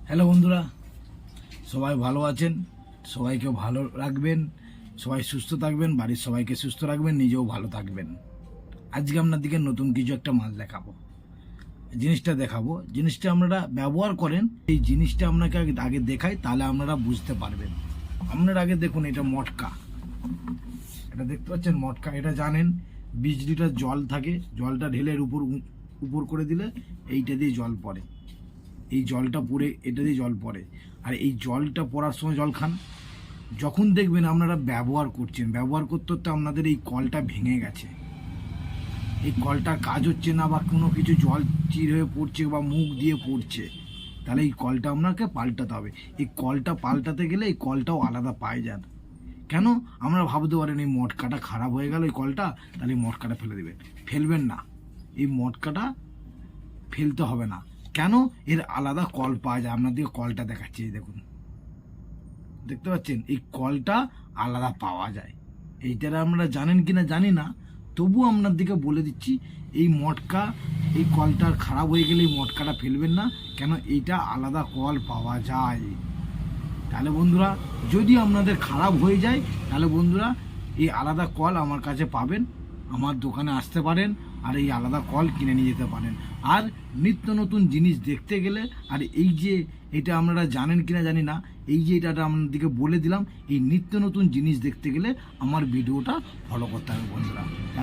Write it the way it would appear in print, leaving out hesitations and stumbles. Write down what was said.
Hello বন্ধুরা, সবাই ভালো আছেন? সবাইকে ভালো রাখবেন, সবাই সুস্থ থাকবেন, বাড়ির সবাইকে সুস্থ রাখবেন, নিজেও ভালো থাকবেন। আজকে আপনাদেরকে নতুন কিছু একটা মাল দেখাবো, জিনিসটা আপনারা ব্যবহার করেন। এই জিনিসটা আপনাকে আগে দেখাই, তাহলে আপনারা বুঝতে পারবেন। আপনারা আগে দেখুন, এটা মটকা, এটা দেখতে পাচ্ছেন মটকা। এটা জানেন 20 লিটার জল থাকে, জলটা ঢেলে এর উপর করে দিলে এইটা দিয়ে জল পড়ে, এই জলটা পড়ে এটা দিয়ে জল পড়ে। আর এই জলটা পড়ার সময় জল খান, যখন দেখবেন আপনারা ব্যবহার করছেন, ব্যবহার করতে করতে আপনাদের এই কলটা ভেঙে গেছে, এই কলটার কাজ হচ্ছে না, বা কোনো কিছু জল চির হয়ে পড়ছে বা মুখ দিয়ে পড়ছে, তাহলে এই কলটা আপনাকে পাল্টাতে হবে। এই কলটা পাল্টাতে গেলে এই কলটাও আলাদা পায়ে যান। কেন? আমরা ভাবতে পারেন এই মটকাটা খারাপ হয়ে গেল এই কলটা, তাহলে এই মটকাটা ফেলে দেবেন। ফেলবেন না, এই মটকাটা ফেলতে হবে না। কেন? এর আলাদা কল পাওয়া যায়। আপনাদেরকে কলটা দেখাচ্ছি, দেখুন, দেখতে পাচ্ছেন এই কলটা আলাদা পাওয়া যায়। এইটারা আমরা জানেন কিনা জানি না, তবু আপনাদেরকে বলে দিচ্ছি, এই মটকা, এই কলটা খারাপ হয়ে গেলে এই মটকাটা ফেলবেন না। কেন? এইটা আলাদা কল পাওয়া যায়। তাহলে বন্ধুরা, যদি আপনাদের খারাপ হয়ে যায়, তাহলে বন্ধুরা এই আলাদা কল আমার কাছে পাবেন, আমার দোকানে আসতে পারেন, আর এই আলাদা কল কিনে নিয়ে যেতে পারেন। আর নিত্য নতুন জিনিস দেখতে গেলে, আর এই যে এটা আপনারা জানেন কিনা জানি না, এই যে এটা আপনাদেরকে বলে দিলাম, এই নিত্য নতুন জিনিস দেখতে গেলে আমার ভিডিওটা ফলো করতে হবে বন্ধুরা।